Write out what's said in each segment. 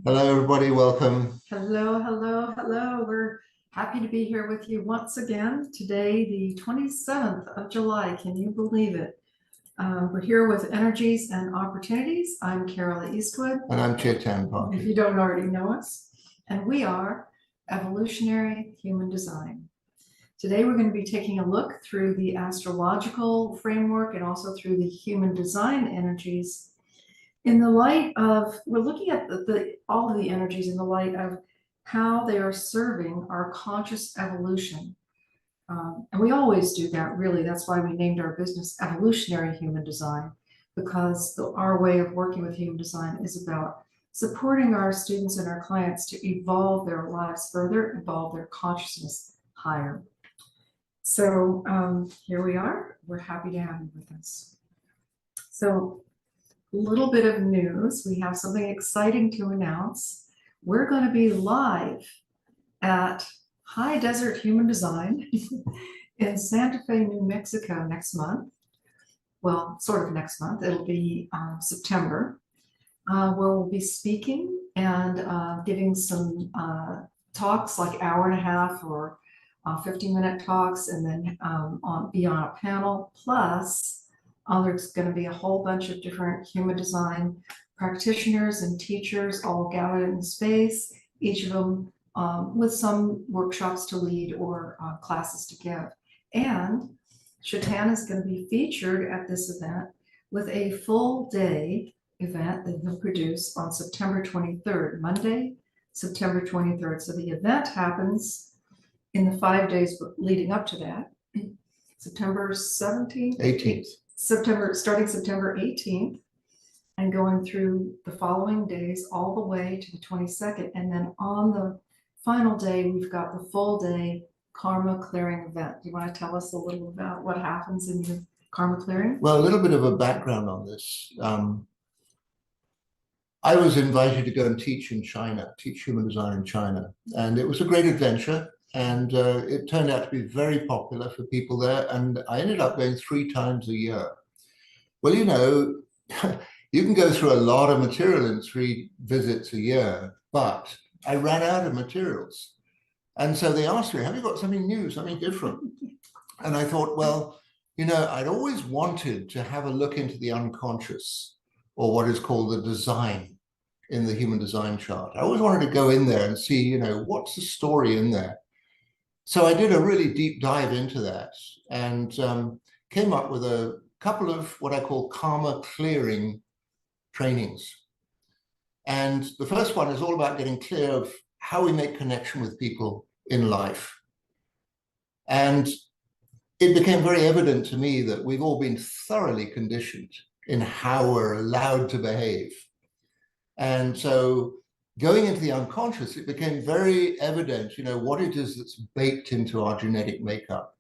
Hello, everybody. Welcome. Hello, hello, hello. We're happy to be here with you once again. Today, the 27th of July. Can you believe it? We're here with Energies and Opportunities. I'm Carol Eastwood. And I'm Chetan If Party. you don't already know us. And we are Evolutionary Human Design. Today, we're going to be taking a look through the astrological framework and also through the human design energies in the light of, we're looking at all of the energies in the light of how they are serving our conscious evolution. And we always do that, really. That's why we named our business Evolutionary Human Design, because our way of working with human design is about supporting our students and our clients to evolve their lives further, evolve their consciousness higher. So here we are. We're happy to have you with us. So little bit of news. We have something exciting to announce. We're going to be live at High Desert Human Design in Santa Fe, New Mexico next month. Well, sort of next month. It'll be September, where we'll be speaking and giving some talks, like hour and a half or 15-minute talks, and then be on a panel. Plus, there's going to be a whole bunch of different human design practitioners and teachers all gathered in space, each of them with some workshops to lead or classes to give. And Chetan is going to be featured at this event with a full day event that he'll produce on September 23rd, Monday, September 23rd. So the event happens in the 5 days leading up to that, September 17th? 18th. Starting September 18th and going through the following days all the way to the 22nd. And then on the final day, we've got the full day karma clearing event. Do you want to tell us a little about what happens in the karma clearing? Well, a little bit of a background on this. I was invited to go and teach in China, teach human design in China. And it was a great adventure. And it turned out to be very popular for people there. And I ended up going 3 times a year. Well, you know, you can go through a lot of material in 3 visits a year, but I ran out of materials. And so they asked me, have you got something new, something different? And I thought, well, you know, I'd always wanted to have a look into the unconscious, or what is called the design in the human design chart. I always wanted to go in there and see, you know, what's the story in there? So I did a really deep dive into that and came up with a couple of what I call karma clearing trainings. And the first one is all about getting clear of how we make connection with people in life. And it became very evident to me that we've all been thoroughly conditioned in how we're allowed to behave. And so going into the unconscious, it became very evident, you know, what it is that's baked into our genetic makeup.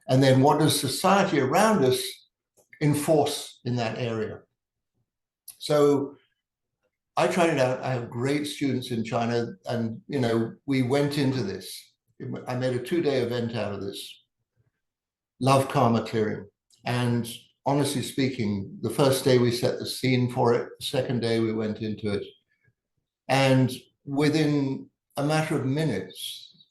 And then what does society around us enforce in that area? So I tried it out. I have great students in China, and, you know, we went into this. I made a 2-day event out of this. Love karma clearing. And honestly speaking, the first day we set the scene for it, the second day we went into it. And within a matter of minutes,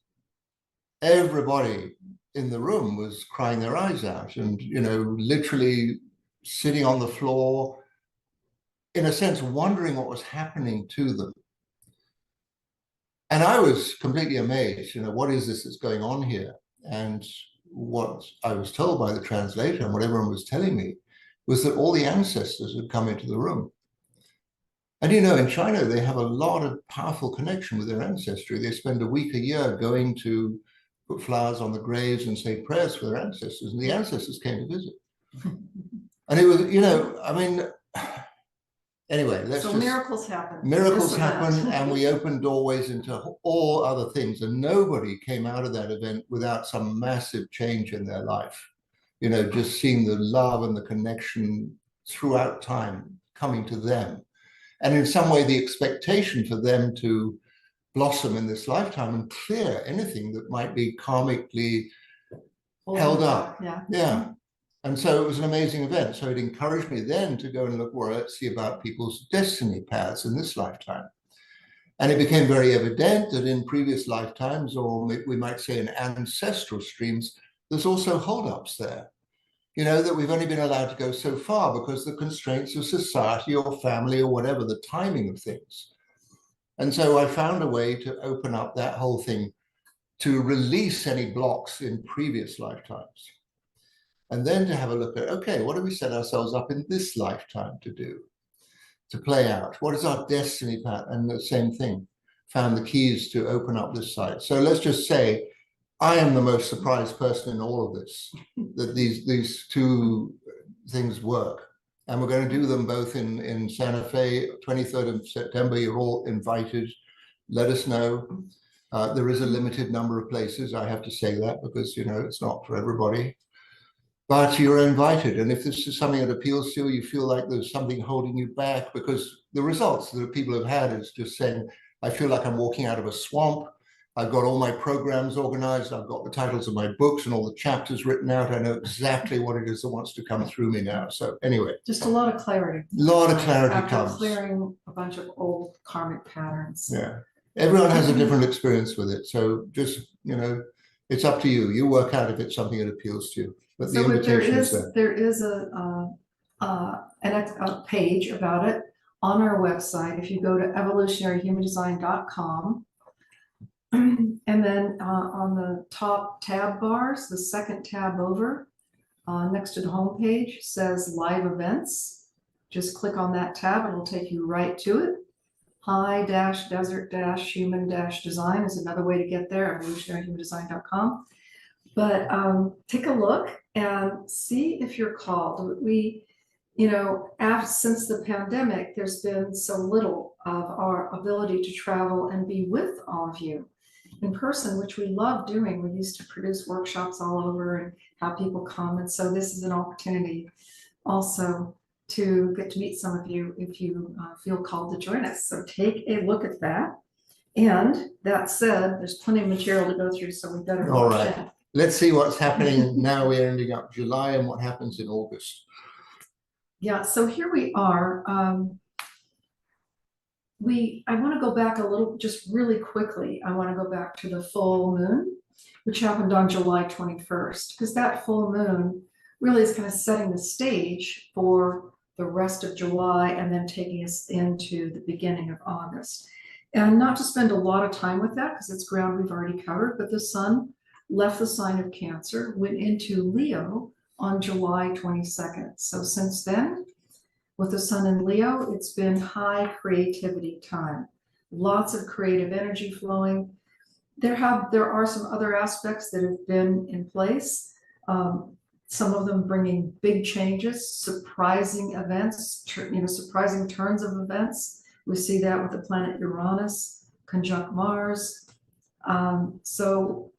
everybody in the room was crying their eyes out and, you know, literally sitting on the floor, in a sense, wondering what was happening to them. And I was completely amazed, you know, what is this that's going on here? And what I was told by the translator and what everyone was telling me was that all the ancestors had come into the room. And, you know, in China, they have a lot of powerful connection with their ancestry. They spend a week a year going to put flowers on the graves and say prayers for their ancestors. And the ancestors came to visit. And it was, you know, I mean, anyway, miracles happen. Miracles happen, and we opened doorways into all other things. And nobody came out of that event without some massive change in their life. You know, just seeing the love and the connection throughout time coming to them. And in some way, the expectation for them to blossom in this lifetime and clear anything that might be karmically held up. Yeah. And so it was an amazing event. So it encouraged me then to go and look more, see about people's destiny paths in this lifetime. And it became very evident that in previous lifetimes, or we might say in ancestral streams, there's also holdups there. That we've only been allowed to go so far because the constraints of society or family or whatever, the timing of things. And so I found a way to open up that whole thing to release any blocks in previous lifetimes. And then to have a look at, okay, what do we set ourselves up in this lifetime to do, to play out? What is our destiny path? And the same thing, found the keys to open up this site. So let's just say, I am the most surprised person in all of this, that these two things work. And we're going to do them both in Santa Fe, 23rd of September. You're all invited. Let us know. There is a limited number of places. I have to say that because, it's not for everybody. But you're invited. And if this is something that appeals to you, you feel like there's something holding you back, because the results that people have had is just saying, I feel like I'm walking out of a swamp. I've got all my programs organized. I've got the titles of my books and all the chapters written out. I know exactly what it is that wants to come through me now. So anyway. Just a lot of clarity. A lot of clarity after comes. clearing a bunch of old karmic patterns. Yeah. Everyone has a different experience with it. So just, it's up to you. You work out if it's something that appeals to you. But the invitation is there. There is a page about it on our website. If you go to evolutionaryhumandesign.com, and then on the top tab bars, the second tab over, next to the home page says live events. Just click on that tab, it'll take you right to it. High-desert-human-design is another way to get there, evolutionaryhumandesign.com. But take a look and see if you're called. Since the pandemic, there's been so little of our ability to travel and be with all of you in person, which we love doing. We used to produce workshops all over and have people come. And so this is an opportunity also to get to meet some of you if you feel called to join us. So take a look at that. And that said, there's plenty of material to go through, so we better all right. Let's see what's happening now. We're ending up July and what happens in August. Yeah, so here we are. I want to go back a little, just really quickly. I want to go back to the full moon, which happened on July 21st, because that full moon really is kind of setting the stage for the rest of July and then taking us into the beginning of August. And not to spend a lot of time with that because it's ground we've already covered, but the sun left the sign of Cancer, went into Leo on July 22nd. So since then, with the sun in Leo, it's been high creativity time. Lots of creative energy flowing. There are some other aspects that have been in place. Some of them bringing big changes, surprising events, surprising turns of events. We see that with the planet Uranus, conjunct Mars. So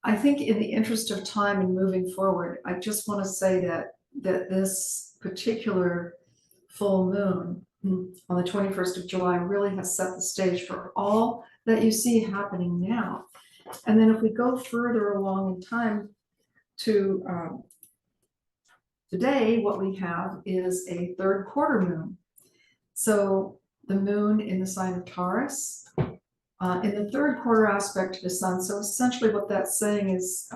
I think in the interest of time and moving forward, I just want to say that this particular full moon on the 21st of July really has set the stage for all that you see happening now. And then if we go further along in time to today, what we have is a third quarter moon. So the moon in the sign of Taurus, in the third quarter aspect to the sun. So essentially what that's saying is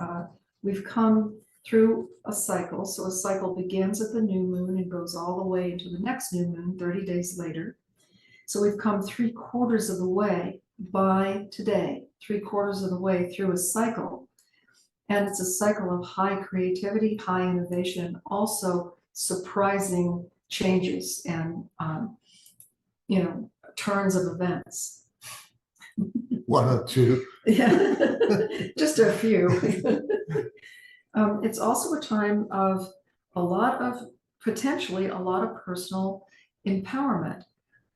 we've come through a cycle. So a cycle begins at the new moon and goes all the way into the next new moon 30 days later. So we've come 3/4 of the way by today, 3/4 of the way through a cycle. And it's a cycle of high creativity, high innovation, also surprising changes and, turns of events. One or two. Yeah, just a few. It's also a time of potentially a lot of personal empowerment,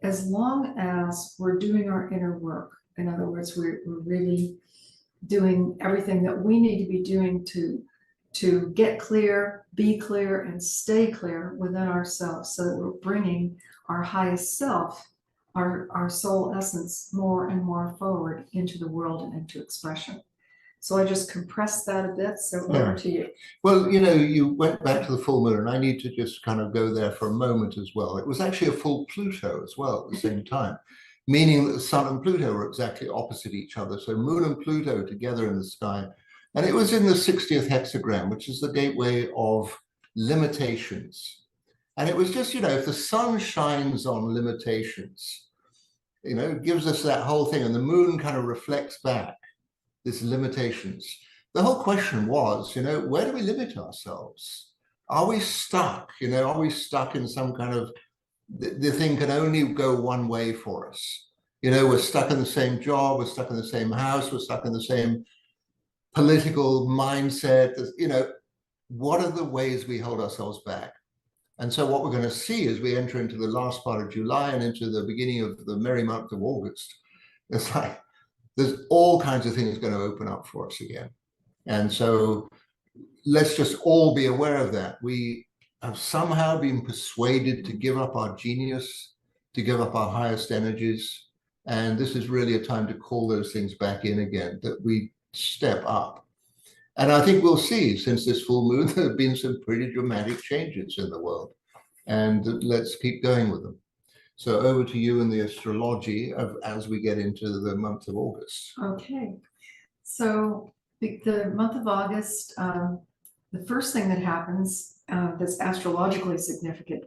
as long as we're doing our inner work. In other words, we're really doing everything that we need to be doing to get clear, be clear, and stay clear within ourselves, so that we're bringing our highest self, our soul essence, more and more forward into the world and into expression. So I just compressed that a bit, so over to you. Well, you went back to the full moon, and I need to just kind of go there for a moment as well. It was actually a full Pluto as well at the same time. meaning that the Sun and Pluto were exactly opposite each other. So Moon and Pluto together in the sky. And it was in the 60th hexagram, which is the gateway of limitations. And it was just, if the sun shines on limitations, it gives us that whole thing, and the moon kind of reflects back these limitations. The whole question was, where do we limit ourselves? Are we stuck? Are we stuck in some kind of, the thing can only go one way for us? We're stuck in the same job, we're stuck in the same house, we're stuck in the same political mindset. What are the ways we hold ourselves back? And so what we're going to see as we enter into the last part of July and into the beginning of the merry month of August, it's like there's all kinds of things going to open up for us again. And so let's just all be aware of that. We have somehow been persuaded to give up our genius, to give up our highest energies. And this is really a time to call those things back in again, that we step up. And I think we'll see, since this full moon, there have been some pretty dramatic changes in the world. And let's keep going with them. So over to you in the astrology as we get into the month of August. Okay, so the month of August, the first thing that happens that's astrologically significant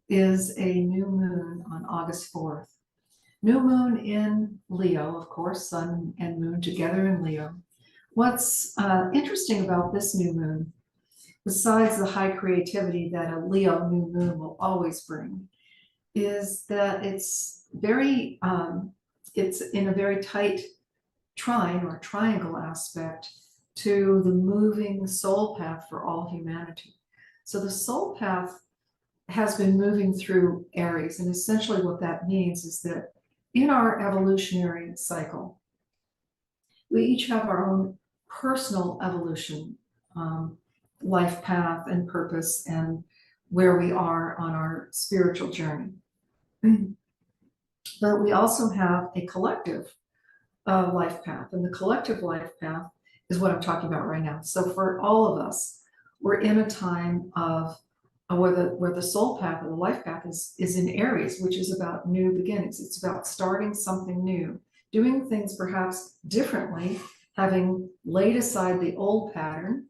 is a new moon on August 4th. New moon in Leo, of course, sun and moon together in Leo. What's interesting about this new moon, besides the high creativity that a Leo new moon will always bring, is that it's in a very tight trine or triangle aspect to the moving soul path for all humanity. So the soul path has been moving through Aries, and essentially what that means is that in our evolutionary cycle, we each have our own personal evolution, life path and purpose, and where we are on our spiritual journey. But we also have a collective life path, and the collective life path is what I'm talking about right now. So for all of us, we're in a time of where the soul path or the life path is in Aries, which is about new beginnings. It's about starting something new, doing things perhaps differently, having laid aside the old pattern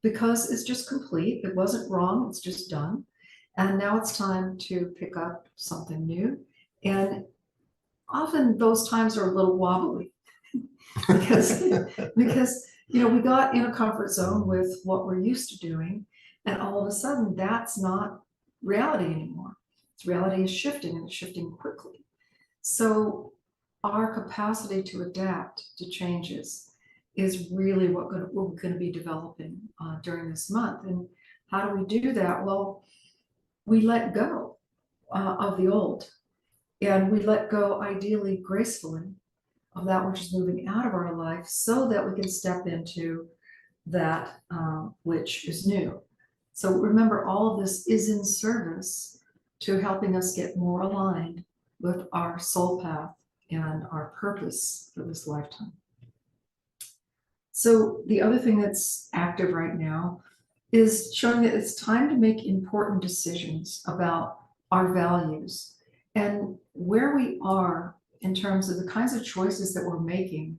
because it's just complete. It wasn't wrong, it's just done. And now it's time to pick up something new. And often those times are a little wobbly because we got in a comfort zone with what we're used to doing, and all of a sudden that's not reality anymore. Reality is shifting, and it's shifting quickly. So our capacity to adapt to changes is really what we're going to be developing during this month. And how do we do that? Well, we let go of the old, and we let go ideally gracefully of that which is moving out of our life so that we can step into that which is new. So remember, all of this is in service to helping us get more aligned with our soul path and our purpose for this lifetime. So the other thing that's active right now is showing that it's time to make important decisions about our values and where we are in terms of the kinds of choices that we're making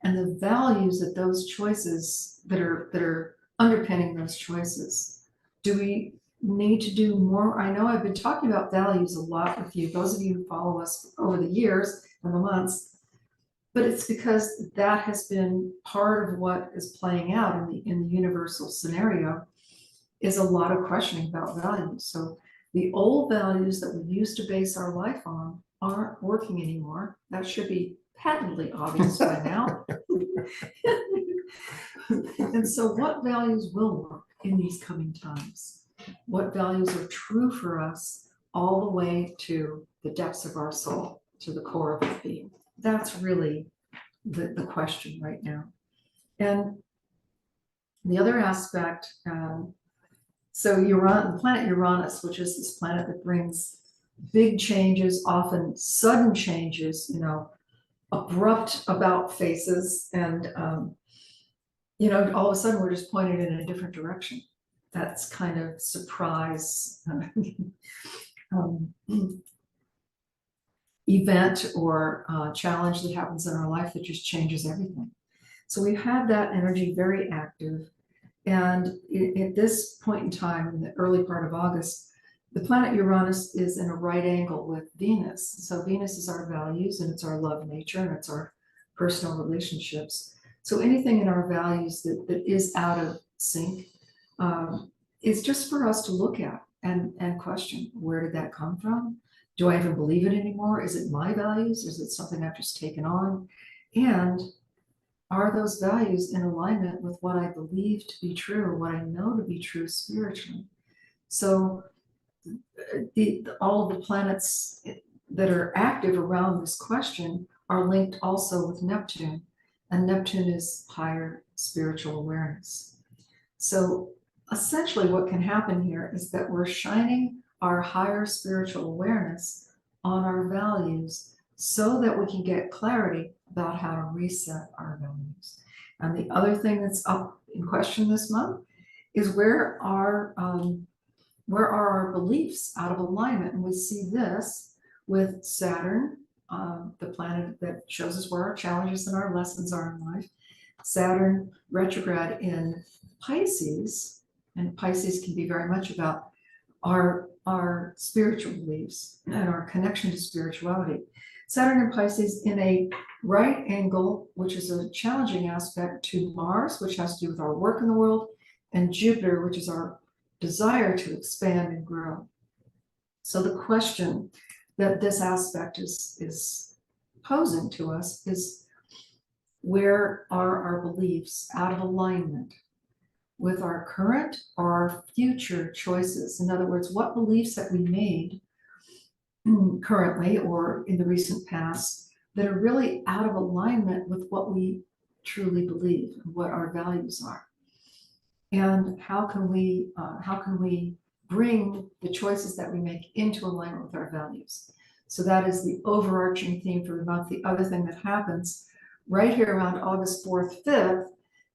and the values that those choices that are underpinning those choices. Do we need to do more? I know I've been talking about values a lot with you, those of you who follow us over the years and the months, but it's because that has been part of what is playing out in the universal scenario is a lot of questioning about values. So the old values that we used to base our life on aren't working anymore. That should be patently obvious by now. And so what values will work in these coming times? What values are true for us all the way to the depths of our soul, to the core of our being? That's really the question right now. And the other aspect, so the planet Uranus, which is this planet that brings big changes, often sudden changes, abrupt about faces, and all of a sudden we're just pointed in a different direction. That's kind of surprise. event or challenge that happens in our life that just changes everything. So we've had that energy very active. And at this point in time, in the early part of August, the planet Uranus is in a right angle with Venus. So Venus is our values and it's our love nature and it's our personal relationships. So anything in our values that is out of sync is just for us to look at and question, where did that come from? Do I even believe it anymore? Is it my values? Is it something I've just taken on? And are those values in alignment with what I believe to be true, what I know to be true spiritually? So all of the planets that are active around this question are linked also with Neptune, and Neptune is higher spiritual awareness. So essentially what can happen here is that we're shining our higher spiritual awareness on our values so that we can get clarity about how to reset our values. And the other thing that's up in question this month is where are our beliefs out of alignment? And we see this with Saturn, the planet that shows us where our challenges and our lessons are in life. Saturn retrograde in Pisces, and Pisces can be very much about our spiritual beliefs and our connection to spirituality. Saturn and Pisces in a right angle, which is a challenging aspect to Mars, which has to do with our work in the world, and Jupiter, which is our desire to expand and grow. So the question that this aspect is posing to us is, where are our beliefs out of alignment with our current or our future choices? In other words, what beliefs that we made currently or in the recent past that are really out of alignment with what we truly believe and what our values are? And how can we bring the choices that we make into alignment with our values? So that is the overarching theme for the month. The other thing that happens right here around August 4th, 5th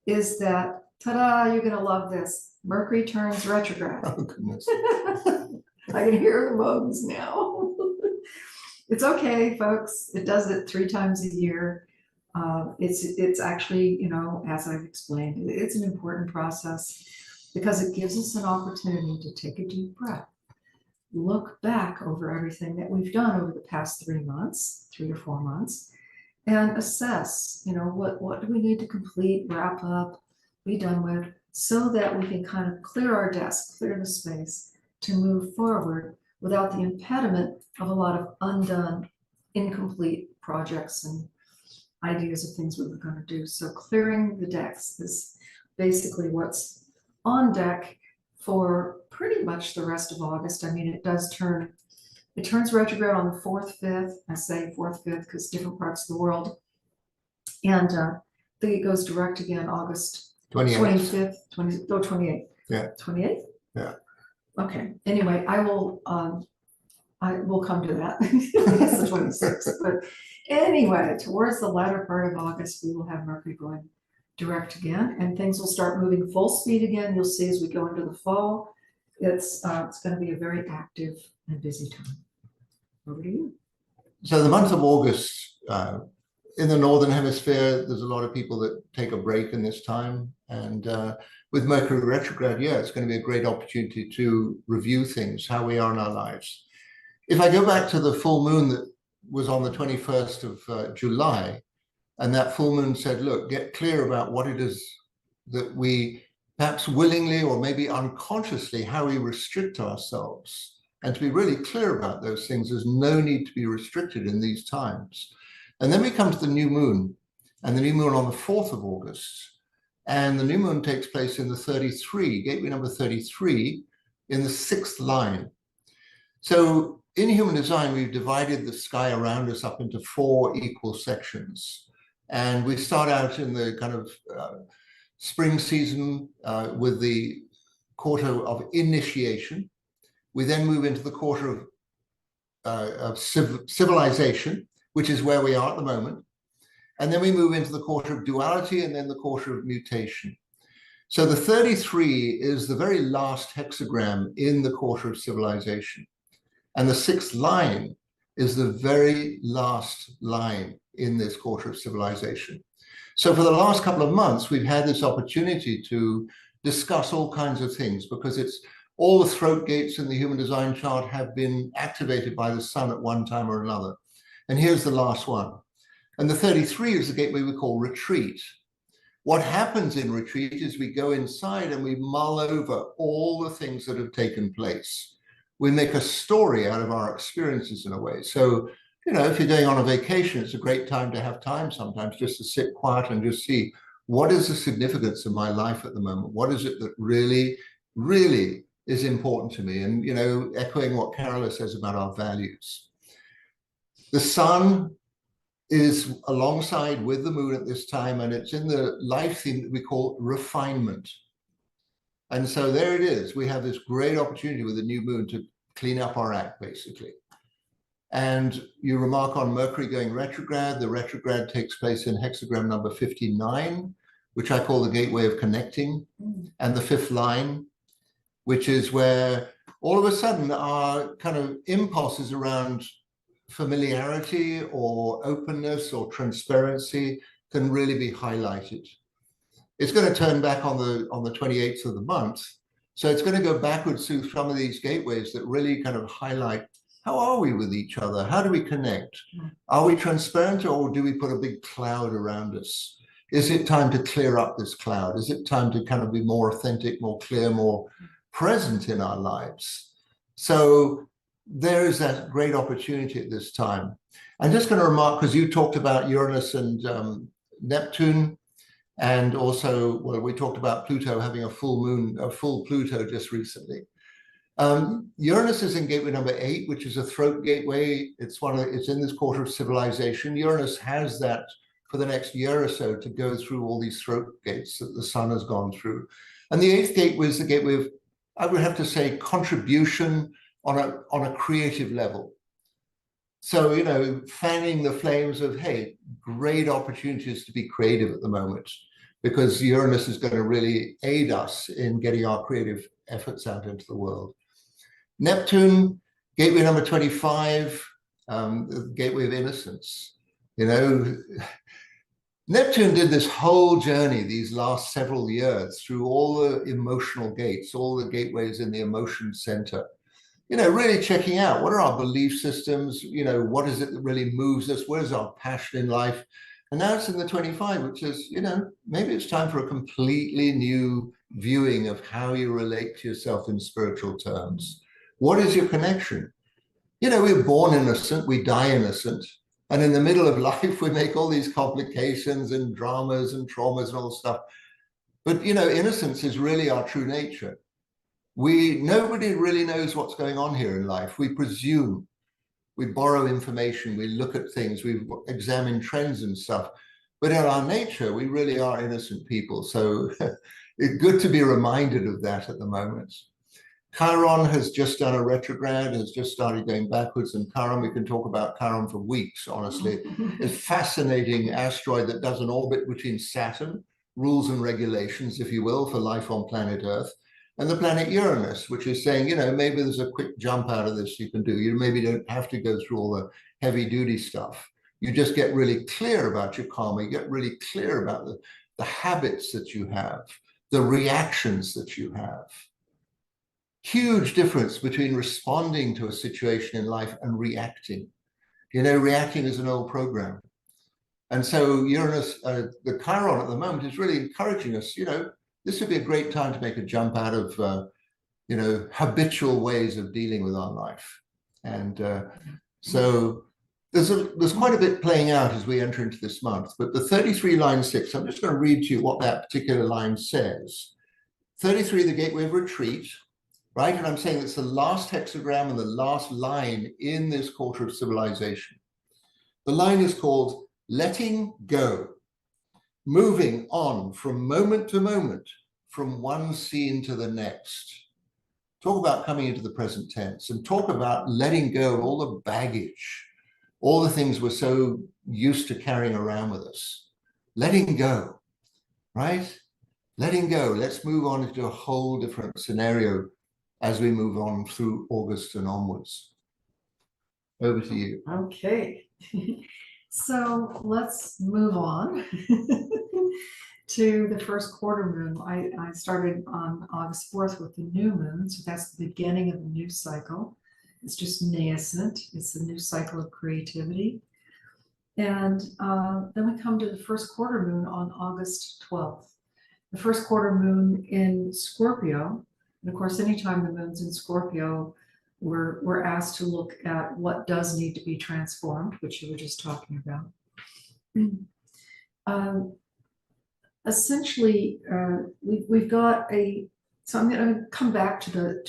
is that, ta-da, you're gonna love this, Mercury turns retrograde. Oh, goodness. I can hear the moans now. It's okay, folks. It does it 3 times a year. It's actually, as I've explained, it's an important process because it gives us an opportunity to take a deep breath, look back over everything that we've done over the past 3 months, 3 or 4 months, and assess, what do we need to complete, wrap up, be done with, so that we can kind of clear our desk, clear the space to move forward without the impediment of a lot of undone, incomplete projects and ideas of things we were going to do. So clearing the decks is basically what's on deck for pretty much the rest of August. I mean, it turns retrograde on the 4th, 5th. I say 4th, 5th because different parts of the world. And I think it goes direct again August 25th, 28th. Yeah. 28th? Yeah. Okay. Anyway, I will come to that. It's the 26th. But anyway, towards the latter part of August, we will have Mercury going direct again, and things will start moving full speed again. You'll see as we go into the fall, it's going to be a very active and busy time. Over to you. So the month of August, in the Northern Hemisphere, there's a lot of people that take a break in this time. And with Mercury retrograde, it's going to be a great opportunity to review things, how we are in our lives. If I go back to the full moon that was on the 21st of July, and that full moon said, look, get clear about what it is that we perhaps willingly or maybe unconsciously, how we restrict ourselves. And to be really clear about those things, there's no need to be restricted in these times. And then we come to the new moon, and the new moon on the 4th of August. And the new moon takes place in the 33, gateway number 33, in the 6th line. So in human design, we've divided the sky around us up into 4 equal sections. And we start out in the kind of spring season with the quarter of initiation. We then move into the quarter of civilization, which is where we are at the moment. And then we move into the quarter of duality and then the quarter of mutation. So the 33 is the very last hexagram in the quarter of civilization. And the 6th line is the very last line in this quarter of civilization. So for the last couple of months, we've had this opportunity to discuss all kinds of things, because it's all the throat gates in the human design chart have been activated by the sun at one time or another. And here's the last one. And the 33 is the gateway we call retreat. What happens in retreat is we go inside and we mull over all the things that have taken place. We make a story out of our experiences in a way. So, you know, if you're going on a vacation, it's a great time to have time sometimes just to sit quiet and just see, what is the significance of my life at the moment? What is it that really, really is important to me? And, you know, echoing what Carola says about our values. The sun is alongside with the moon at this time, and it's in the life theme that we call refinement. And so there it is. We have this great opportunity with the new moon to clean up our act, basically. And you remark on Mercury going retrograde. The retrograde takes place in hexagram number 59, which I call the gateway of connecting, and the fifth line, which is where all of a sudden our kind of impulses around familiarity or openness or transparency can really be highlighted. It's going to turn back on the 28th of the month. So it's going to go backwards through some of these gateways that really kind of highlight, how are we with each other? How do we connect? Are we transparent, or do we put a big cloud around us? Is it time to clear up this cloud? Is it time to kind of be more authentic, more clear, more present in our lives? So there is that great opportunity at this time. I'm just going to remark, because you talked about Uranus and Neptune, and also, well, we talked about Pluto having a full moon, a full Pluto just recently. Uranus is in gateway number 8, which is a throat gateway. It's in this quarter of civilization. Uranus has that for the next year or so to go through all these throat gates that the sun has gone through. And the 8th gateway is the gateway of, I would have to say, contribution on a creative level. So, you know, fanning the flames of, hey, great opportunities to be creative at the moment, because Uranus is going to really aid us in getting our creative efforts out into the world. Neptune, gateway number 25, the gateway of innocence. You know, Neptune did this whole journey these last several years through all the emotional gates, all the gateways in the emotion center. You know, really checking out, what are our belief systems? You know, what is it that really moves us? What is our passion in life? And now it's in the 25, which is, you know, maybe it's time for a completely new viewing of how you relate to yourself in spiritual terms. What is your connection? You know, we're born innocent, we die innocent. And in the middle of life, we make all these complications and dramas and traumas and all this stuff. But, you know, innocence is really our true nature. Nobody really knows what's going on here in life. We presume. We borrow information, we look at things, we examine trends and stuff. But in our nature, we really are innocent people. So it's good to be reminded of that at the moment. Chiron has just done a retrograde, has just started going backwards. And Chiron, we can talk about Chiron for weeks, honestly. It's a fascinating asteroid that does an orbit between Saturn, rules and regulations, if you will, for life on planet Earth, and the planet Uranus, which is saying, you know, maybe there's a quick jump out of this you can do. You maybe don't have to go through all the heavy duty stuff. You just get really clear about your karma. You get really clear about the habits that you have, the reactions that you have. Huge difference between responding to a situation in life and reacting. You know, reacting is an old program. And so Uranus, the Chiron at the moment is really encouraging us, you know, this would be a great time to make a jump out of, you know, habitual ways of dealing with our life. And so there's quite a bit playing out as we enter into this month. But the 33 line 6, I'm just going to read to you what that particular line says. 33, the gateway of retreat, right? And I'm saying it's the last hexagram and the last line in this quarter of civilization. The line is called letting go. Moving on from moment to moment, from one scene to the next. Talk about coming into the present tense, and talk about letting go of all the baggage, all the things we're so used to carrying around with us. Letting go, right? Letting go. Let's move on into a whole different scenario as we move on through August and onwards. over to you. Okay. So let's move on to the first quarter moon. I started on August 4th with the new moon, so that's the beginning of the new cycle. It's just nascent. It's the new cycle of creativity. And then we come to the first quarter moon on August 12th. The first quarter moon in Scorpio, and of course, anytime the moon's in Scorpio, we're asked to look at what does need to be transformed, which you were just talking about. Essentially, we've got so I'm going to come back to the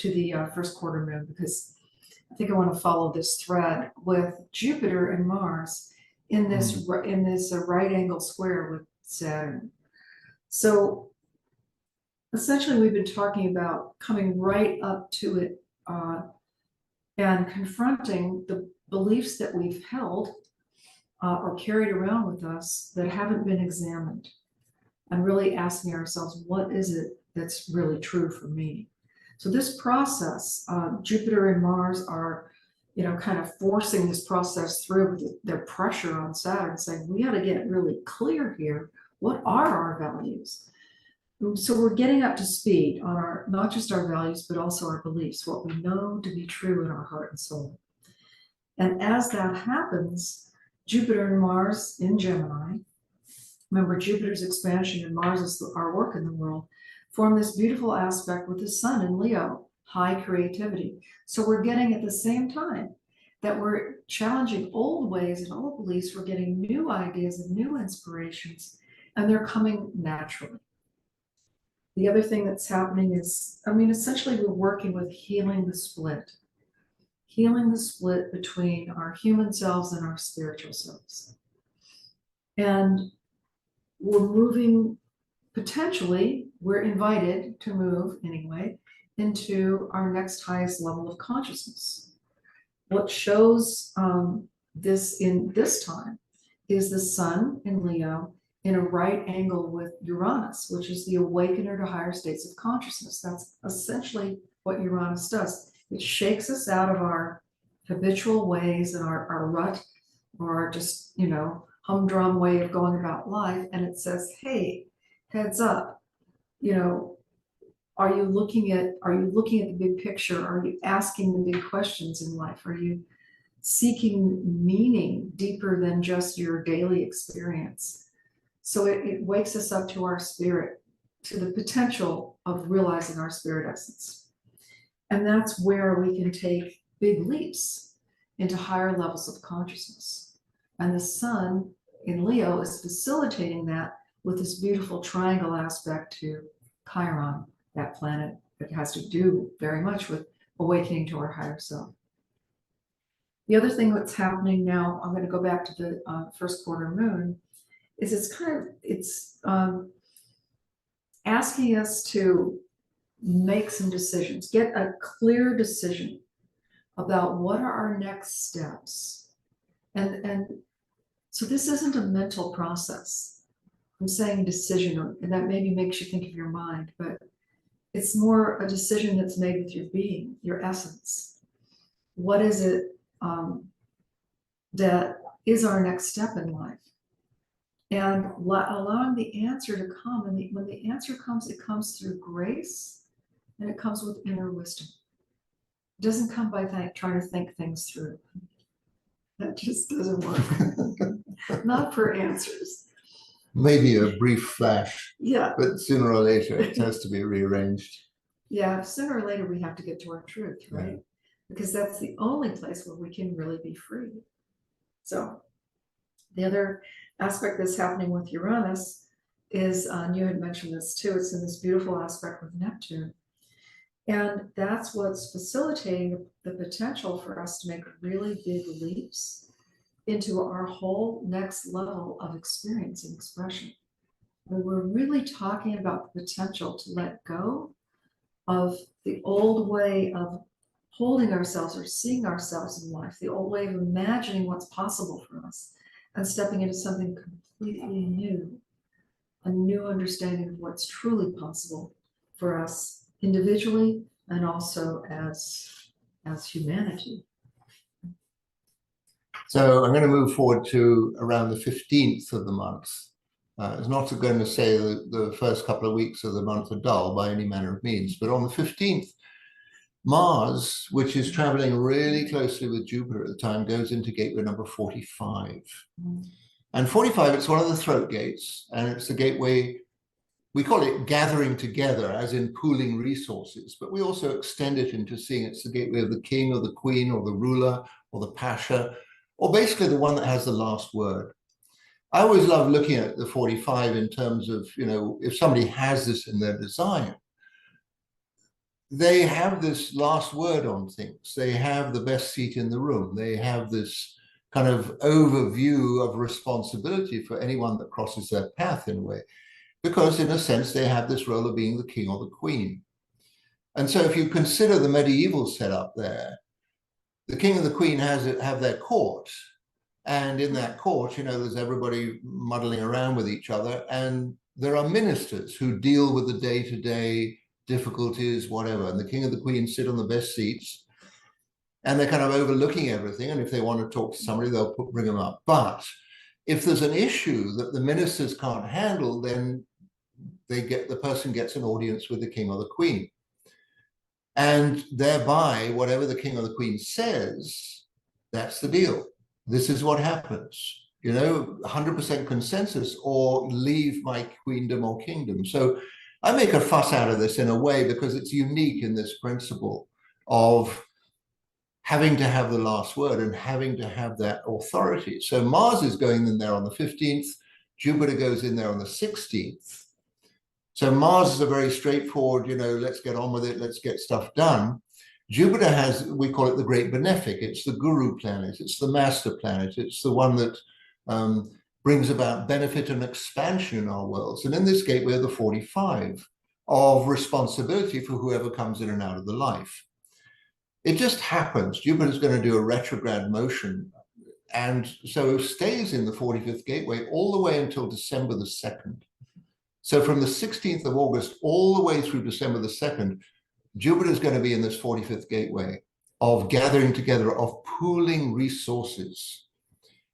first quarter moon because I think I want to follow this thread with Jupiter and Mars in this right angle square with Saturn. So essentially, we've been talking about coming right up to it and confronting the beliefs that we've held or carried around with us that haven't been examined, and really asking ourselves, what is it that's really true for me? So this process, Jupiter and Mars are, kind of forcing this process through with their pressure on Saturn, saying, we got to get really clear here. What are our values? So we're getting up to speed on not just our values, but also our beliefs, what we know to be true in our heart and soul. And as that happens, Jupiter and Mars in Gemini, remember Jupiter's expansion and Mars is our work in the world, form this beautiful aspect with the Sun in Leo, high creativity. So we're getting at the same time that we're challenging old ways and old beliefs, we're getting new ideas and new inspirations, and they're coming naturally. The other thing that's happening is, essentially we're working with healing the split between our human selves and our spiritual selves. And we're moving, potentially, we're invited to move anyway, into our next highest level of consciousness. What shows this in this time is the Sun in Leo in a right angle with Uranus, which is the awakener to higher states of consciousness. That's essentially what Uranus does. It shakes us out of our habitual ways and our rut, or our just, humdrum way of going about life. And it says, hey, heads up, are you looking at the big picture? Are you asking the big questions in life? Are you seeking meaning deeper than just your daily experience? So it wakes us up to our spirit, to the potential of realizing our spirit essence. And that's where we can take big leaps into higher levels of consciousness. And the Sun in Leo is facilitating that with this beautiful triangle aspect to Chiron, that planet that has to do very much with awakening to our higher self. The other thing that's happening now, I'm going to go back to the first quarter moon, is it's asking us to make some decisions, get a clear decision about what are our next steps. And so this isn't a mental process. I'm saying decision, and that maybe makes you think of your mind, but it's more a decision that's made with your being, your essence. What is it that is our next step in life? And allowing the answer to come. And when the answer comes, it comes through grace, and it comes with inner wisdom. It doesn't come by trying to think things through. That just doesn't work. Not for answers. Maybe a brief flash. Yeah. But sooner or later, it has to be rearranged. Yeah, sooner or later, we have to get to our truth, right? Yeah. Because that's the only place where we can really be free. So the other aspect that's happening with Uranus is, and you had mentioned this too, it's in this beautiful aspect with Neptune. And that's what's facilitating the potential for us to make really big leaps into our whole next level of experience and expression. Where we're really talking about the potential to let go of the old way of holding ourselves or seeing ourselves in life, the old way of imagining what's possible for us, and stepping into something completely new, a new understanding of what's truly possible for us individually and also as humanity. So I'm going to move forward to around the 15th of the month. It's not going to say the first couple of weeks of the month are dull by any manner of means, but on the 15th, Mars, which is traveling really closely with Jupiter at the time, goes into gateway number 45. And 45, it's one of the throat gates, and it's the gateway, we call it gathering together, as in pooling resources, but we also extend it into seeing it's the gateway of the king or the queen or the ruler or the pasha, or basically the one that has the last word. I always love looking at the 45 in terms of, if somebody has this in their design, they have this last word on things. They have the best seat in the room. They have this kind of overview of responsibility for anyone that crosses their path in a way, because in a sense, they have this role of being the king or the queen. And so if you consider the medieval setup there, the king and the queen have their court. And in that court, there's everybody muddling around with each other. And there are ministers who deal with the day-to-day difficulties, whatever. And the king and the queen sit on the best seats. And they're kind of overlooking everything. And if they want to talk to somebody, they'll bring them up. But if there's an issue that the ministers can't handle, then the person gets an audience with the king or the queen. And thereby, whatever the king or the queen says, that's the deal. This is what happens, 100% consensus, or leave my queendom or kingdom. So I make a fuss out of this in a way because it's unique in this principle of having to have the last word and having to have that authority. So Mars is going in there on the 15th, Jupiter goes in there on the 16th. So Mars is a very straightforward, let's get on with it, let's get stuff done. Jupiter has, we call it the great benefic. It's the guru planet. It's the master planet. It's the one that brings about benefit and expansion in our worlds. And in this gateway are the 45 of responsibility for whoever comes in and out of the life. It just happens. Jupiter's going to do a retrograde motion. And so stays in the 45th gateway all the way until December the 2nd. So from the 16th of August all the way through December the 2nd, Jupiter is going to be in this 45th gateway of gathering together, of pooling resources.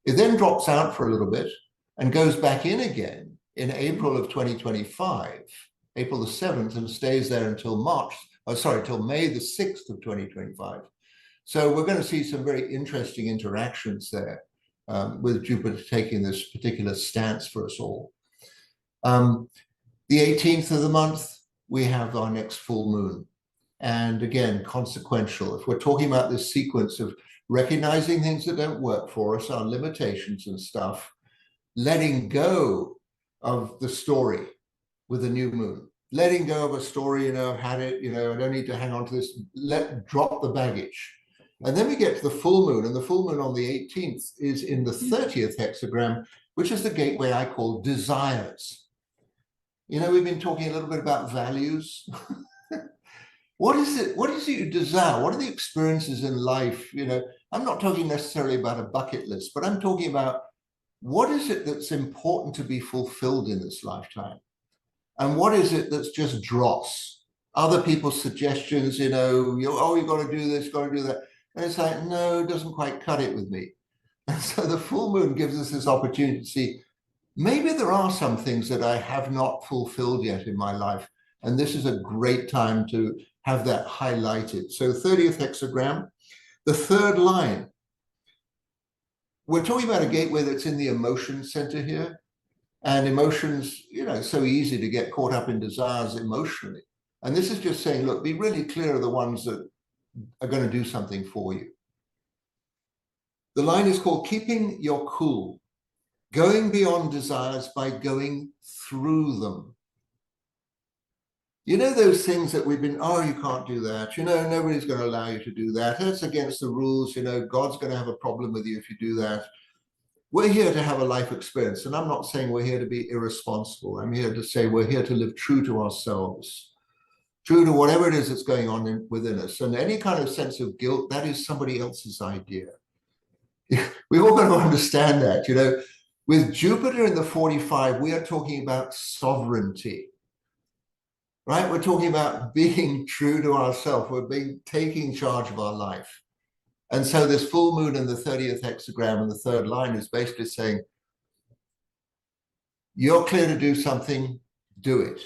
It then drops out for a little bit and goes back in again in April of 2025, April the 7th, and stays there until till May the 6th of 2025. So we're going to see some very interesting interactions there with Jupiter taking this particular stance for us all. The 18th of the month, we have our next full moon. And again, consequential. If we're talking about this sequence of recognizing things that don't work for us, our limitations and stuff, letting go of the story with the new moon, letting go of a story, I've had it, I don't need to hang on to this, drop the baggage. And then we get to the full moon, and the full moon on the 18th is in the 30th hexagram, which is the gateway I call desires. We've been talking a little bit about values. What is it you desire? What are the experiences in life? I'm not talking necessarily about a bucket list, but I'm talking about what is it that's important to be fulfilled in this lifetime? And what is it that's just dross? Other people's suggestions, you've got to do this, got to do that. And it's like, no, it doesn't quite cut it with me. And so the full moon gives us this opportunity to see, maybe there are some things that I have not fulfilled yet in my life. And this is a great time to have that highlighted. So 30th hexagram, the third line. We're talking about a gateway that's in the emotion center here. And emotions, it's so easy to get caught up in desires emotionally. And this is just saying, look, be really clear of the ones that are going to do something for you. The line is called keeping your cool, going beyond desires by going through them. Those things that we've been, you can't do that. Nobody's going to allow you to do that. That's against the rules. God's going to have a problem with you if you do that. We're here to have a life experience. And I'm not saying we're here to be irresponsible. I'm here to say we're here to live true to ourselves, true to whatever it is that's going on within us. And any kind of sense of guilt, that is somebody else's idea. We've all got to understand that, with Jupiter in the 45, we are talking about sovereignty. Right? We're talking about being true to ourselves. We're taking charge of our life. And so this full moon in the 30th hexagram and the third line is basically saying, you're clear to do something, do it.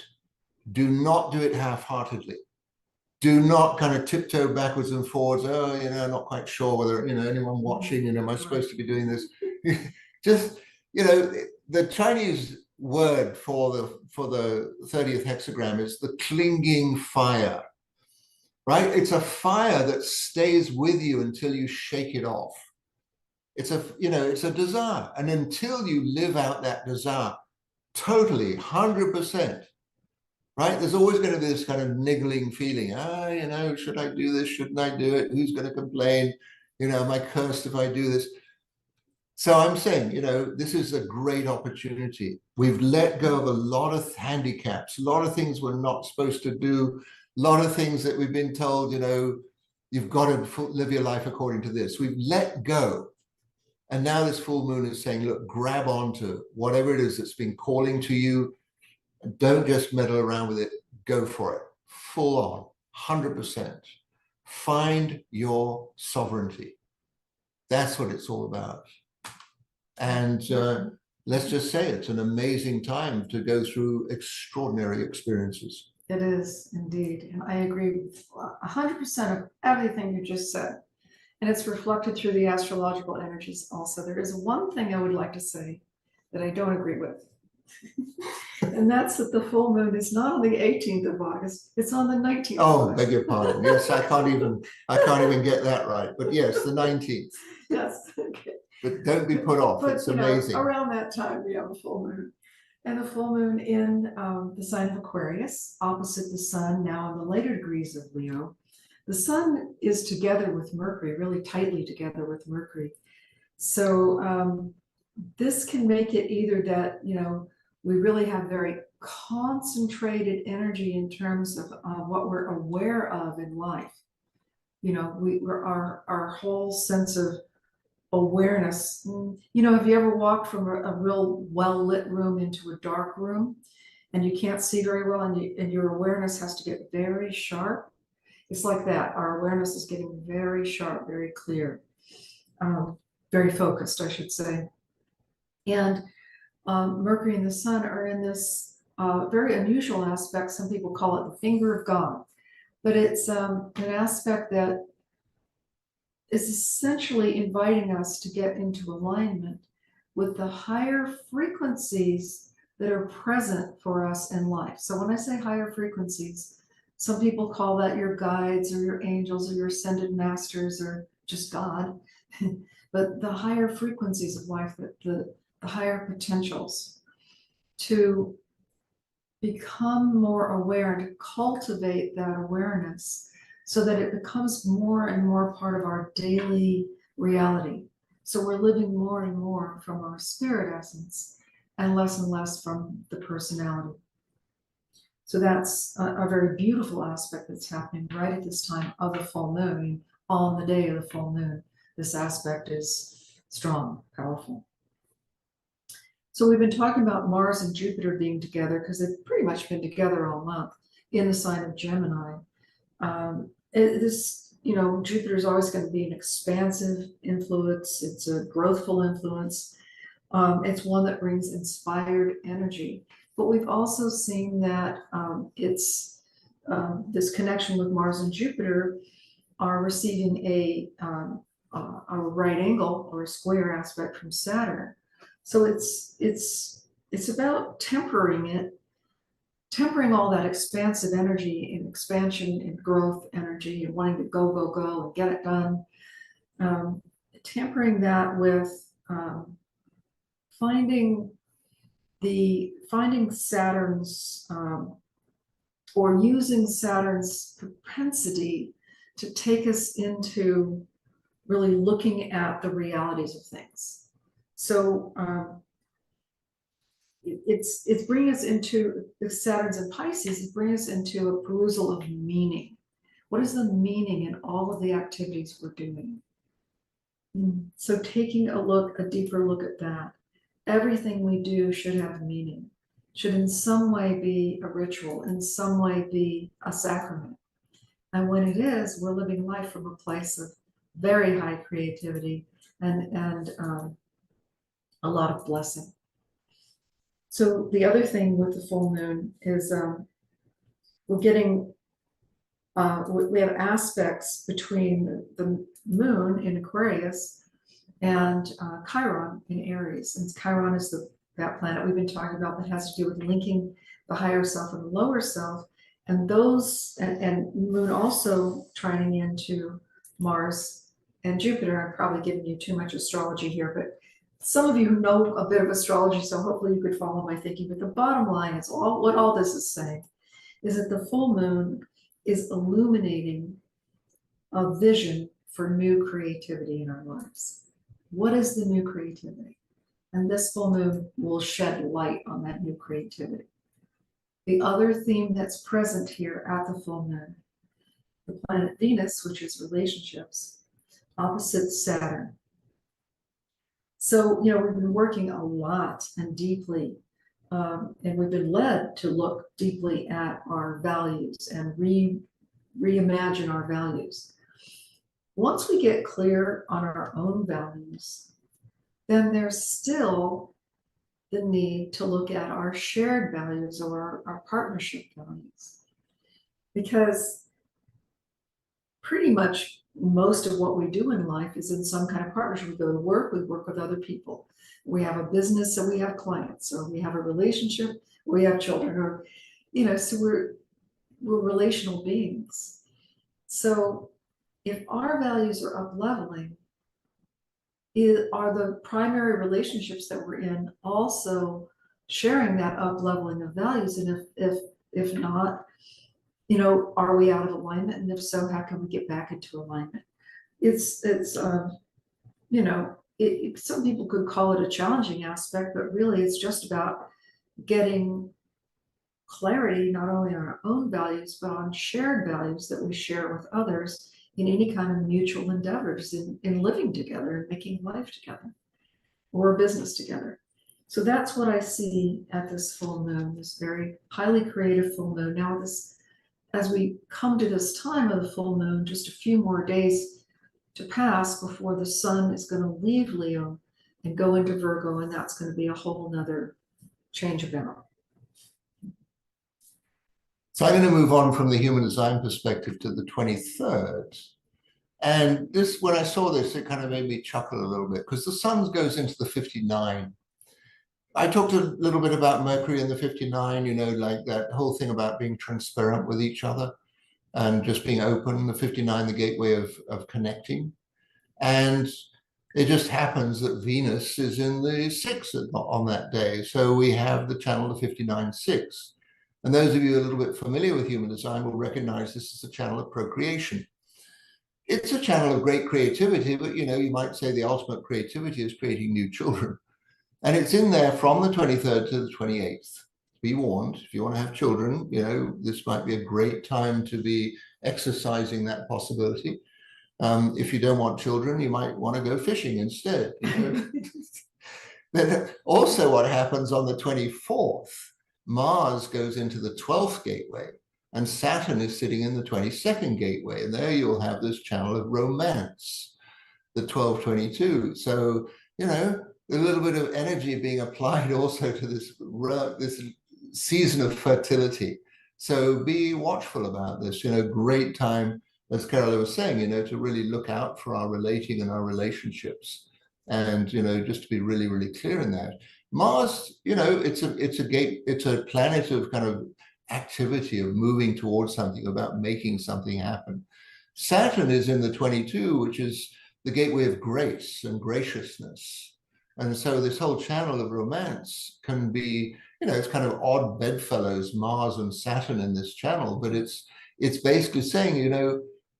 Do not do it half-heartedly. Do not kind of tiptoe backwards and forwards. Oh, not quite sure whether, anyone watching, am I supposed to be doing this? Just, the Chinese word for the 30th hexagram is the clinging fire, right? It's a fire that stays with you until you shake it off. It's a desire. And until you live out that desire totally, 100%, right? There's always going to be this kind of niggling feeling. Should I do this? Shouldn't I do it? Who's going to complain? Am I cursed if I do this? So I'm saying, this is a great opportunity. We've let go of a lot of handicaps, a lot of things we're not supposed to do, a lot of things that we've been told, you've got to live your life according to this. We've let go. And now this full moon is saying, look, grab onto whatever it is that's been calling to you. Don't just meddle around with it. Go for it. Full on, 100%. Find your sovereignty. That's what it's all about. And let's just say it's an amazing time to go through extraordinary experiences. It is indeed. And I agree with 100% of everything you just said. And it's reflected through the astrological energies also. There is one thing I would like to say that I don't agree with. And that's that the full moon is not on the 18th of August, it's on the 19th. Oh, beg your pardon. Yes, I can't even get that right. But yes, the 19th. Yes, okay. But don't be put off. But, it's amazing. Around that time, we have a full moon. And the full moon in the sign of Aquarius, opposite the sun, now in the later degrees of Leo. The sun is together with Mercury, really tightly together with Mercury. So this can make it either that, we really have very concentrated energy in terms of what we're aware of in life. Our whole sense of awareness. Have you ever walked from a real well-lit room into a dark room and you can't see very well and your awareness has to get very sharp? It's like that. Our awareness is getting very sharp, very clear, very focused, I should say. And Mercury and the sun are in this very unusual aspect. Some people call it the finger of God, but it's an aspect that is essentially inviting us to get into alignment with the higher frequencies that are present for us in life. So when I say higher frequencies, some people call that your guides or your angels or your ascended masters or just God. But the higher frequencies of life, the higher potentials to become more aware and to cultivate that awareness so that it becomes more and more part of our daily reality. So we're living more and more from our spirit essence and less from the personality. So that's a very beautiful aspect that's happening right at this time of the full moon. I mean, on the day of the full moon, this aspect is strong, powerful. So we've been talking about Mars and Jupiter being together because they've pretty much been together all month in the sign of Gemini. Jupiter is always going to be an expansive influence. It's a growthful influence. It's one that brings inspired energy. But we've also seen that this connection with Mars and Jupiter are receiving a right angle or a square aspect from Saturn. So it's about tempering all that expansive energy and expansion and growth energy and wanting to go and get it done. Tempering that with finding Saturn's or using Saturn's propensity to take us into really looking at the realities of things. So it's bringing us into, if Saturn's in Pisces, it brings us into a perusal of meaning. What is the meaning in all of the activities we're doing? So taking a deeper look at that. Everything we do should have meaning, should in some way be a ritual, in some way be a sacrament. And when it is, we're living life from a place of very high creativity, and a lot of blessing. So the other thing with the full moon is we're getting we have aspects between the moon in Aquarius and Chiron in Aries. And Chiron is that planet we've been talking about that has to do with linking the higher self and the lower self. And those, and moon also trining into Mars and Jupiter. I'm probably giving you too much astrology here, but some of you know a bit of astrology, so hopefully you could follow my thinking. But the bottom line is what all this is saying is that the full moon is illuminating a vision for new creativity in our lives. What is the new creativity? And this full moon will shed light on that new creativity. The other theme that's present here at the full moon, the planet Venus, which is relationships, opposite Saturn. So, we've been working a lot and deeply, and we've been led to look deeply at our values and reimagine our values. Once we get clear on our own values, then there's still the need to look at our shared values or our partnership values. Because pretty much most of what we do in life is in some kind of partnership. We go to work, we work with other people. We have a business, so we have clients, or we have a relationship, we have children, or, so we're relational beings. So if our values are up leveling, are the primary relationships that we're in also sharing that up leveling of values? And if not, are we out of alignment? And if so, how can we get back into alignment? Some people could call it a challenging aspect, but really it's just about getting clarity, not only on our own values, but on shared values that we share with others in any kind of mutual endeavors in living together and making life together or a business together. So that's what I see at this full moon, this very highly creative full moon. Now, as we come to this time of the full moon, just a few more days to pass before the sun is going to leave Leo and go into Virgo, and that's going to be a whole nother change about. So I'm going to move on from the human design perspective to the 23rd. And when I saw this, it kind of made me chuckle a little bit because the sun goes into the 59. I talked a little bit about Mercury in the 59, like that whole thing about being transparent with each other and just being open. The 59, the gateway of connecting. And it just happens that Venus is in the 6 on that day. So we have the channel of 59-6. And those of you a little bit familiar with human design will recognize this is a channel of procreation. It's a channel of great creativity, but you might say the ultimate creativity is creating new children. And it's in there from the 23rd to the 28th. Be warned, if you want to have children, this might be a great time to be exercising that possibility. If you don't want children, you might want to go fishing instead. Then also what happens on the 24th, Mars goes into the 12th gateway and Saturn is sitting in the 22nd gateway. And there you'll have this channel of romance, the 12-22. So, a little bit of energy being applied also to this season of fertility. So be watchful about this, great time, as Carola was saying, to really look out for our relating and our relationships. And, just to be really, really clear in that. Mars, it's a planet of kind of activity, of moving towards something, about making something happen. Saturn is in the 22, which is the gateway of grace and graciousness. And so this whole channel of romance can be, it's kind of odd bedfellows, Mars and Saturn in this channel, but it's basically saying,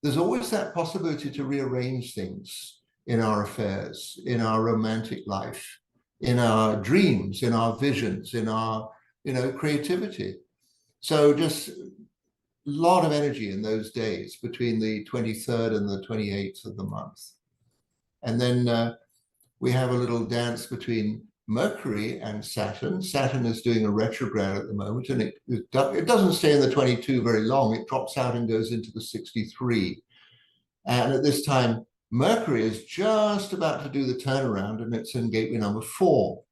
there's always that possibility to rearrange things in our affairs, in our romantic life, in our dreams, in our visions, in our, creativity. So just a lot of energy in those days between the 23rd and the 28th of the month. And then we have a little dance between Mercury and Saturn. Saturn is doing a retrograde at the moment, and it doesn't stay in the 22 very long. It drops out and goes into the 63. And at this time, Mercury is just about to do the turnaround, and it's in gateway number 4.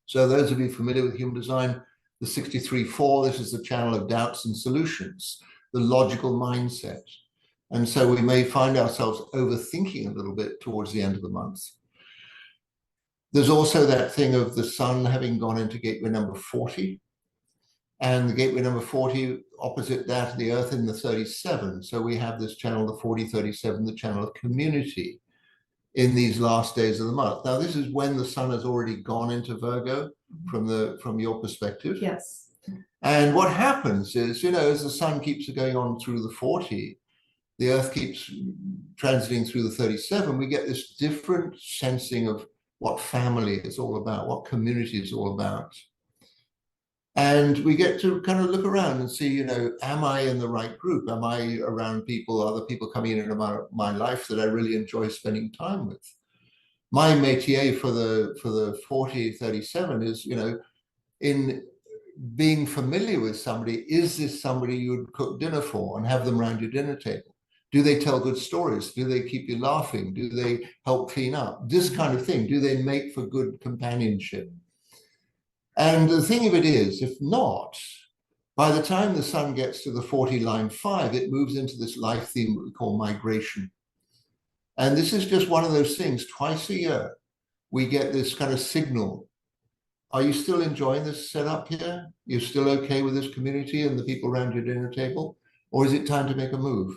So those of you familiar with human design, the 63-4, this is the channel of doubts and solutions, the logical mindset. And so we may find ourselves overthinking a little bit towards the end of the month. There's also that thing of the sun having gone into gateway number 40, and the gateway number 40 opposite that, the earth in the 37. So we have this channel, the 4037, the channel of community in these last days of the month. Now, this is when the sun has already gone into Virgo from your perspective. Yes. And what happens is, as the sun keeps going on through the 40, the earth keeps transiting through the 37, we get this different sensing of what family is all about, what community is all about. And we get to kind of look around and see, am I in the right group? Am I around people, other people coming into my life that I really enjoy spending time with? My métier for the 4037 is, in being familiar with somebody, is this somebody you would cook dinner for and have them around your dinner table? Do they tell good stories? Do they keep you laughing? Do they help clean up? This kind of thing. Do they make for good companionship? And the thing of it is, if not, by the time the sun gets to the 40 line 5, it moves into this life theme that we call migration. And this is just one of those things, twice a year, we get this kind of signal. Are you still enjoying this setup here? You're still okay with this community and the people around your dinner table? Or is it time to make a move?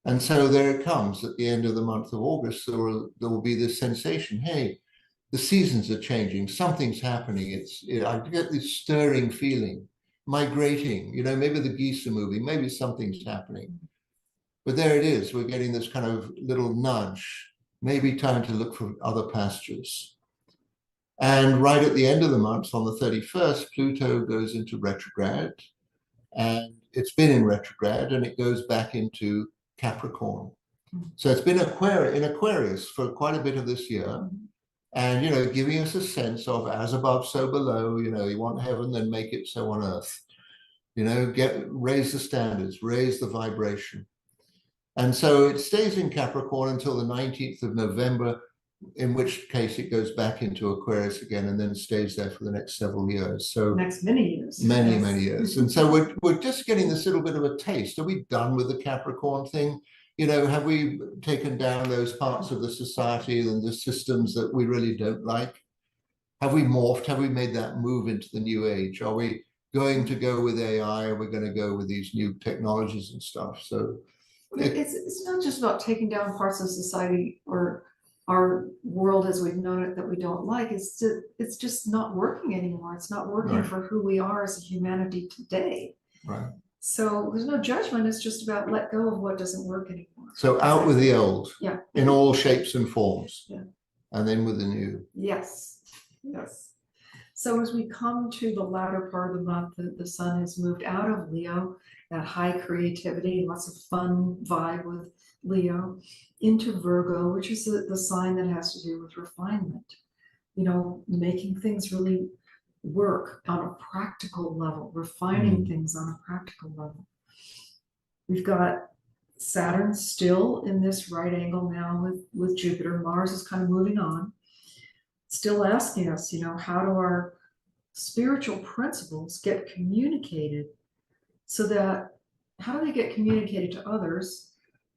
And so there it comes at the end of the month of August, there will be this sensation, hey, the seasons are changing, something's happening. I get this stirring feeling, migrating, maybe the geese are moving, maybe something's happening. But there it is, we're getting this kind of little nudge, maybe time to look for other pastures. And right at the end of the month, on the 31st, Pluto goes into retrograde, and it's been in retrograde, and it goes back into Capricorn. So it's been in Aquarius for quite a bit of this year. And, giving us a sense of as above, so below, you want heaven, then make it so on earth. Raise the standards, raise the vibration. And so it stays in Capricorn until the 19th of November, in which case it goes back into Aquarius again and then stays there for the next several years. So next many years. Many years. And so we're just getting this little bit of a taste. Are we done with the Capricorn thing? Have we taken down those parts of the society and the systems that we really don't like? Have we morphed? Have we made that move into the new age? Are we going to go with AI? Are we going to go with these new technologies and stuff? So it's not just about taking down parts of society or our world as we've known it that we don't like. It's just not working anymore. It's not working Right. for who we are as a humanity today. Right. So there's no judgment. It's just about let go of what doesn't work anymore. So out with the old. Yeah. In all shapes and forms. Yeah. And then with the new. Yes. So as we come to the latter part of the month, the sun has moved out of Leo, that high creativity, lots of fun vibe with Leo, into Virgo, which is the sign that has to do with refinement, making things really work on a practical level, refining things on a practical level. We've got Saturn still in this right angle now with Jupiter. Mars is kind of moving on, still asking us, how do our spiritual principles get communicated how do they get communicated to others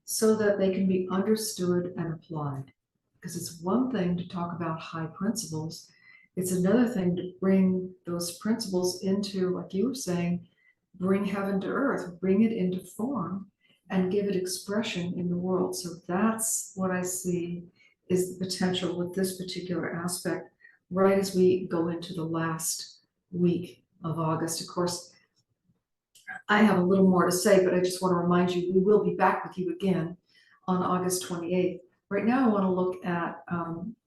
so that they can be understood and applied? Because it's one thing to talk about high principles. It's another thing to bring those principles into, like you were saying, bring heaven to earth, bring it into form and give it expression in the world. So that's what I see is the potential with this particular aspect, right as we go into the last week of August. Of course, I have a little more to say, but I just want to remind you, we will be back with you again on August 28th. Right now, I want to look at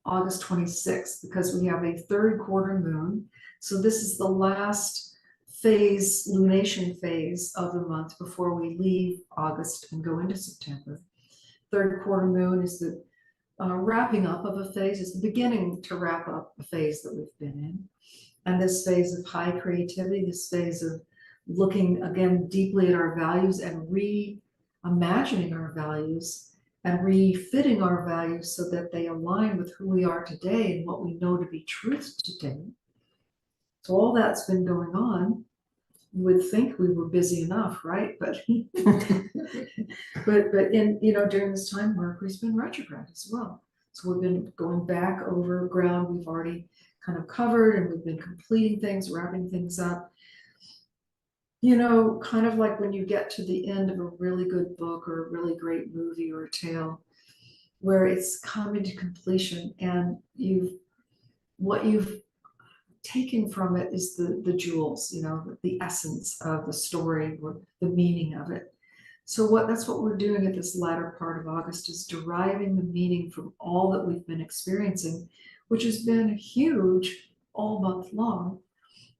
August 26th because we have a third quarter moon. So this is the last phase, lunation phase of the month before we leave August and go into September. Third quarter moon is the wrapping up of a phase, it's the beginning to wrap up a phase that we've been in. And this phase of high creativity, this phase of looking again deeply at our values and reimagining our values and refitting our values so that they align with who we are today and what we know to be truth today. So all that's been going on. You would think we were busy enough, right? But but in during this time, Mercury's been retrograde as well. So we've been going back over ground we've already kind of covered, and we've been completing things, wrapping things up. Kind of like when you get to the end of a really good book or a really great movie or a tale, where it's coming to completion, and what you've taken from it is the jewels, the essence of the story or the meaning of it. So that's what we're doing at this latter part of August, is deriving the meaning from all that we've been experiencing, which has been huge all month long,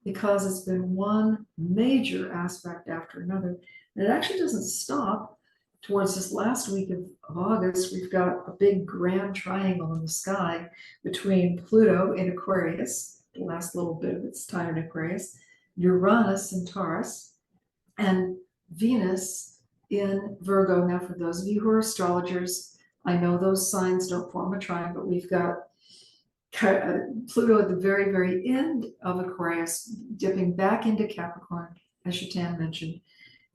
because it's been one major aspect after another. And it actually doesn't stop. Towards this last week of August, we've got a big grand triangle in the sky between Pluto in Aquarius, the last little bit of its time in Aquarius, Uranus in Taurus, and Venus in Virgo. Now, for those of you who are astrologers, I know those signs don't form a triangle, but we've got Pluto at the very, very end of Aquarius, dipping back into Capricorn, as Shatan mentioned.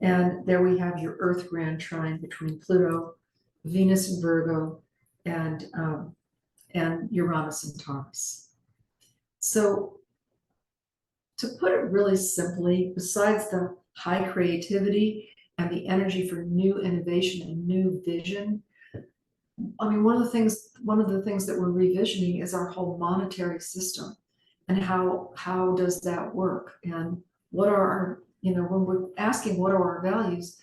And there we have your Earth grand trine between Pluto, Venus in Virgo, and Uranus in Taurus. So to put it really simply, besides the high creativity and the energy for new innovation and new vision, I mean, one of the things that we're revisioning is our whole monetary system, and how does that work, and what are our, when we're asking what are our values,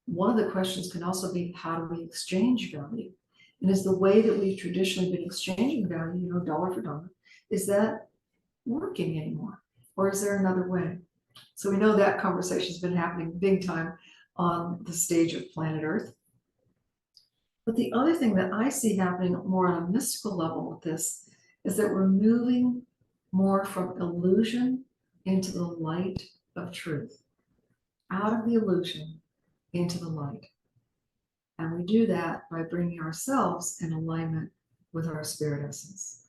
one of the questions can also be, how do we exchange value? And is the way that we've traditionally been exchanging value, dollar for dollar, is that working anymore, or is there another way? So we know that conversation's been happening big time on the stage of planet Earth. But the other thing that I see happening more on a mystical level with this is that we're moving more from illusion into the light of truth, out of the illusion into the light. And we do that by bringing ourselves in alignment with our spirit essence.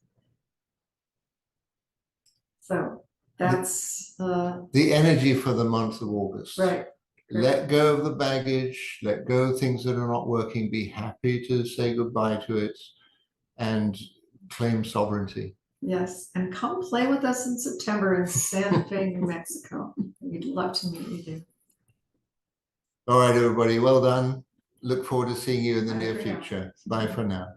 So that's the energy for the month of August. right. Let go of the baggage, let go of things that are not working, be happy to say goodbye to it, and claim sovereignty. Yes, and come play with us in September in Santa Fe, New Mexico. We'd love to meet you there. All right, everybody, well done. Look forward to seeing you in the Bye near for now. future. Bye for now.